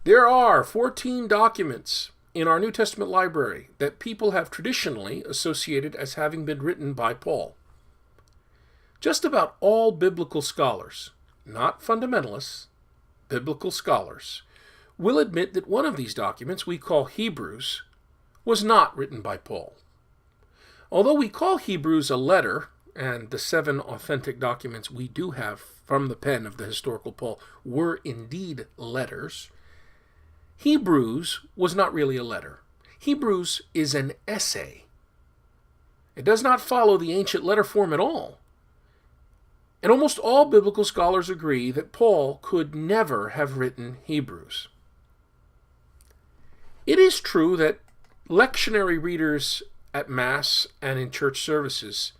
There are 14 documents in our New Testament library that people have traditionally associated as having been written by Paul. Just about all biblical scholars, not fundamentalists, biblical scholars, will admit that one of these documents, we call Hebrews, was not written by Paul. Although we call Hebrews a letter, and the 7 authentic documents we do have from the pen of the historical Paul were indeed letters, Hebrews was not really a letter. Hebrews is an essay. It does not follow the ancient letter form at all. And almost all biblical scholars agree that Paul could never have written Hebrews. It is true that lectionary readers at Mass and in church services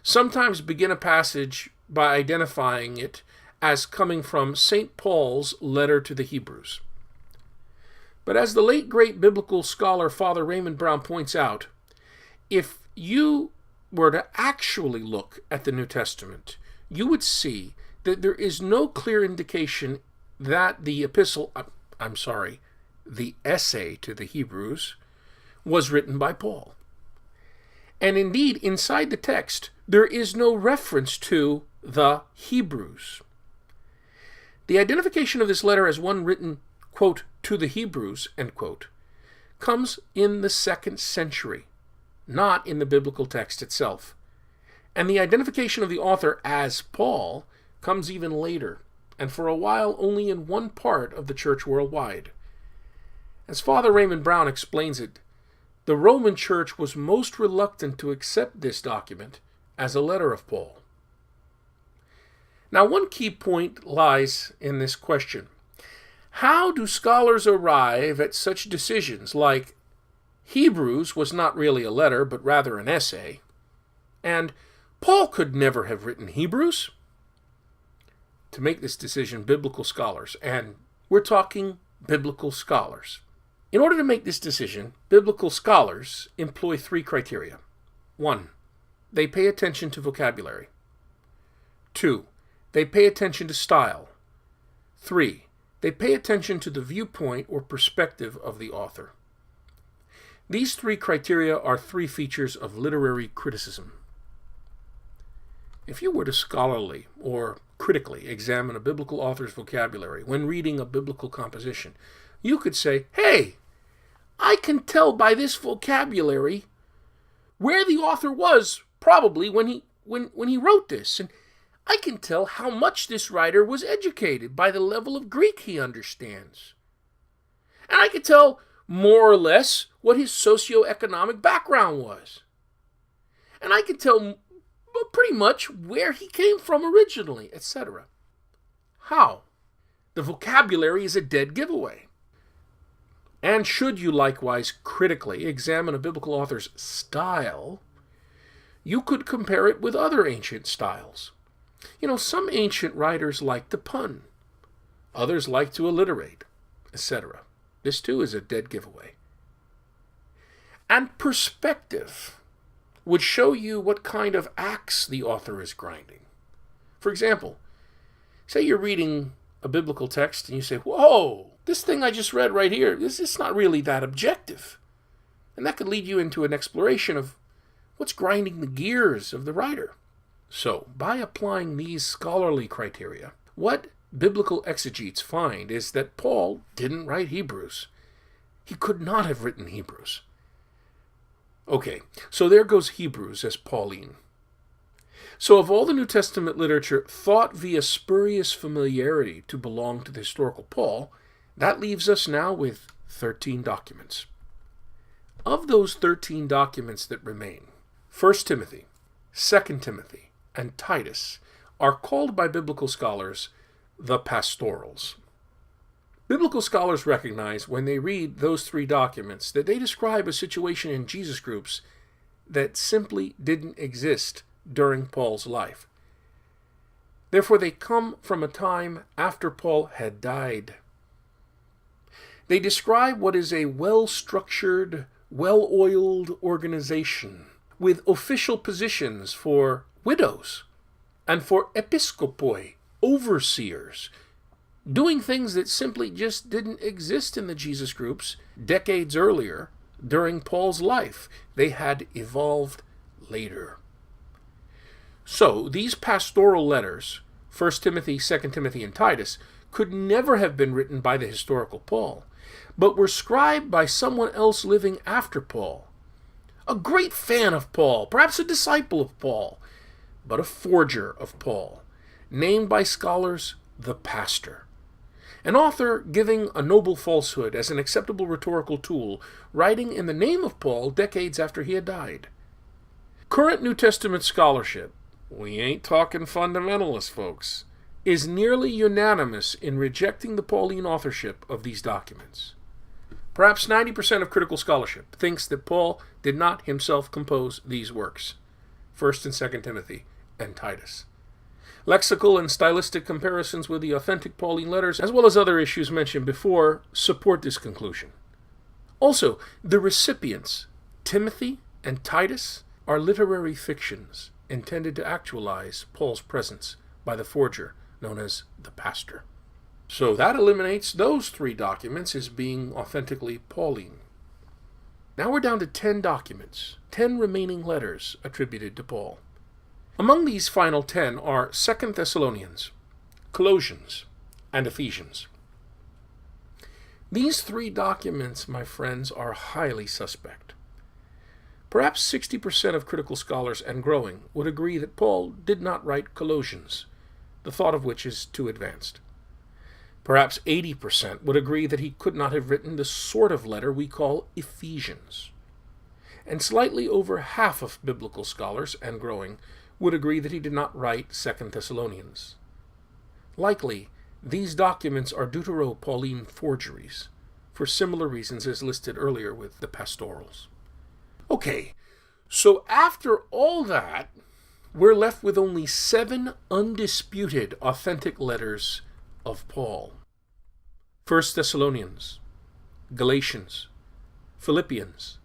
sometimes begin a passage by identifying it as coming from St. Paul's letter to the Hebrews. But as the late great biblical scholar Father Raymond Brown points out, if you were to actually look at the New Testament, you would see that there is no clear indication that the essay to the Hebrews was written by Paul. And indeed, inside the text, there is no reference to the Hebrews. The identification of this letter as one written, quote, to the Hebrews, end quote, comes in the 2nd century, not in the biblical text itself. And the identification of the author as Paul comes even later, and for a while only in one part of the church worldwide. As Father Raymond Brown explains it, the Roman Church was most reluctant to accept this document as a letter of Paul. Now, one key point lies in this question. How do scholars arrive at such decisions like Hebrews was not really a letter, but rather an essay, and Paul could never have written Hebrews? To make this decision, biblical scholars, and we're talking biblical scholars. In order to make this decision, biblical scholars employ 3 criteria. 1, they pay attention to vocabulary. 2, they pay attention to style. 3, they pay attention to the viewpoint or perspective of the author. These 3 criteria are 3 features of literary criticism. If you were to scholarly or critically examine a biblical author's vocabulary when reading a biblical composition, you could say, hey, I can tell by this vocabulary where the author was probably when he wrote this, and I can tell how much this writer was educated by the level of Greek he understands. And I can tell more or less what his socioeconomic background was. And I can tell pretty much where he came from originally, etc. How? The vocabulary is a dead giveaway. And should you likewise critically examine a biblical author's style, you could compare it with other ancient styles. Some ancient writers like to pun, others like to alliterate, etc. This too is a dead giveaway. And perspective would show you what kind of axe the author is grinding. For example, say you're reading a biblical text and you say, whoa, this thing I just read right here, this is not really that objective. And that could lead you into an exploration of what's grinding the gears of the writer. So, by applying these scholarly criteria, what biblical exegetes find is that Paul didn't write Hebrews. He could not have written Hebrews. Okay, so there goes Hebrews as Pauline. So of all the New Testament literature thought via spurious familiarity to belong to the historical Paul, that leaves us now with 13 documents. Of those 13 documents that remain, 1 Timothy, 2 Timothy, and Titus are called by biblical scholars the pastorals. Biblical scholars recognize when they read those 3 documents that they describe a situation in Jesus groups that simply didn't exist during Paul's life. Therefore, they come from a time after Paul had died. They describe what is a well-structured, well-oiled organization with official positions for widows and for episkopoi, overseers, doing things that simply just didn't exist in the Jesus groups decades earlier during Paul's life. They had evolved later. So, these pastoral letters, 1 Timothy, 2 Timothy, and Titus, could never have been written by the historical Paul, but were scribed by someone else living after Paul. A great fan of Paul, perhaps a disciple of Paul, but a forger of Paul, named by scholars the pastor. An author giving a noble falsehood as an acceptable rhetorical tool, writing in the name of Paul decades after he had died. Current New Testament scholarship, we ain't talking fundamentalists, folks, is nearly unanimous in rejecting the Pauline authorship of these documents. Perhaps 90% of critical scholarship thinks that Paul did not himself compose these works, 1 and 2 Timothy and Titus. Lexical and stylistic comparisons with the authentic Pauline letters, as well as other issues mentioned before, support this conclusion. Also, the recipients, Timothy and Titus, are literary fictions intended to actualize Paul's presence by the forger known as the pastor. So that eliminates those 3 documents as being authentically Pauline. Now we're down to 10 documents, 10 remaining letters attributed to Paul. Among these final 10 are 2 Thessalonians, Colossians, and Ephesians. These 3 documents, my friends, are highly suspect. Perhaps 60% of critical scholars and growing would agree that Paul did not write Colossians, the thought of which is too advanced. Perhaps 80% would agree that he could not have written the sort of letter we call Ephesians. And slightly over half of biblical scholars and growing would agree that he did not write 2 Thessalonians. Likely, these documents are Deutero-Pauline forgeries, for similar reasons as listed earlier with the pastorals. Okay, so after all that, we're left with only 7 undisputed authentic letters of Paul. 1 Thessalonians, Galatians, Philippians,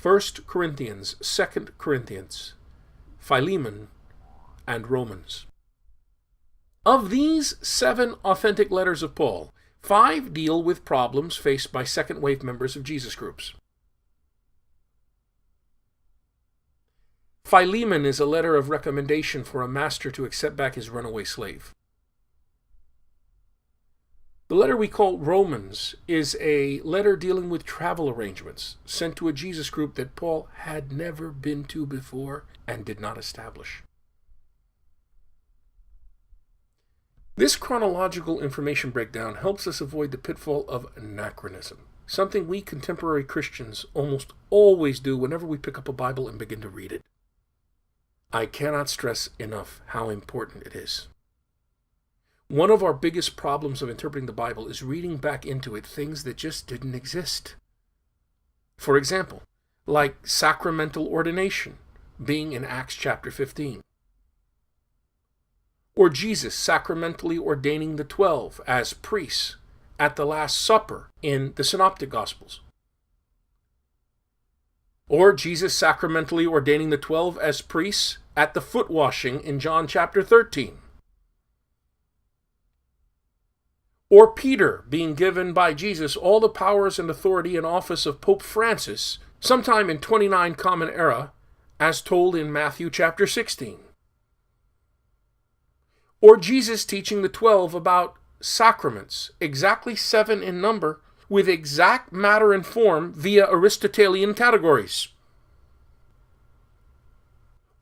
1 Corinthians, 2 Corinthians, Philemon, and Romans. Of these 7 authentic letters of Paul, 5 deal with problems faced by second-wave members of Jesus groups. Philemon is a letter of recommendation for a master to accept back his runaway slave. The letter we call Romans is a letter dealing with travel arrangements sent to a Jesus group that Paul had never been to before and did not establish. This chronological information breakdown helps us avoid the pitfall of anachronism, something we contemporary Christians almost always do whenever we pick up a Bible and begin to read it. I cannot stress enough how important it is. One of our biggest problems of interpreting the Bible is reading back into it things that just didn't exist. For example, like sacramental ordination being in Acts chapter 15. Or Jesus sacramentally ordaining the 12 as priests at the Last Supper in the Synoptic Gospels. Or Jesus sacramentally ordaining the 12 as priests at the foot washing in John chapter 13. Or Peter being given by Jesus all the powers and authority and office of Pope Francis sometime in 29 Common Era, as told in Matthew chapter 16. Or Jesus teaching the 12 about sacraments, exactly 7 in number, with exact matter and form via Aristotelian categories.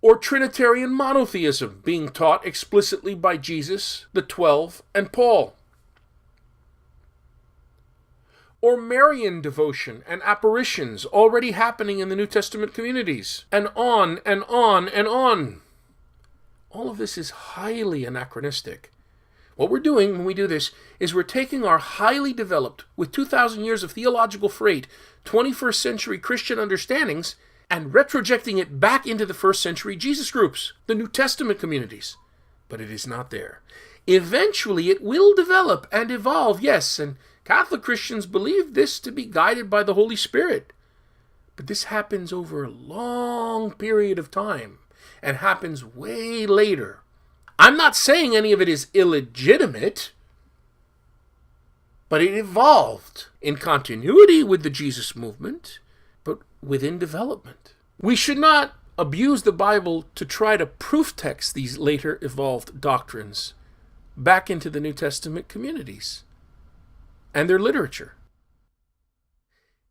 Or Trinitarian monotheism being taught explicitly by Jesus, the 12, and Paul. Or Marian devotion and apparitions already happening in the New Testament communities, and on and on and on. All of this is highly anachronistic. What we're doing when we do this is we're taking our highly developed, with 2,000 years of theological freight, 21st century Christian understandings, and retrojecting it back into the first century Jesus groups, the New Testament communities. But it is not there. Eventually it will develop and evolve, yes, and Catholic Christians believe this to be guided by the Holy Spirit. But this happens over a long period of time and happens way later. I'm not saying any of it is illegitimate. but it evolved in continuity with the Jesus movement, but within development. We should not abuse the Bible to try to proof text these later evolved doctrines back into the New Testament communities and their literature.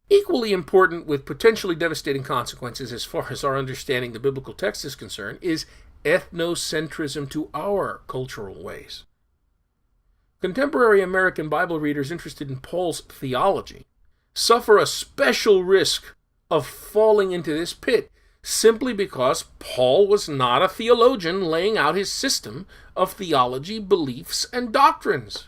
Equally important, with potentially devastating consequences as far as our understanding the biblical text is concerned, is ethnocentrism to our cultural ways. Contemporary American Bible readers interested in Paul's theology suffer a special risk of falling into this pit simply because Paul was not a theologian laying out his system of theology, beliefs, and doctrines.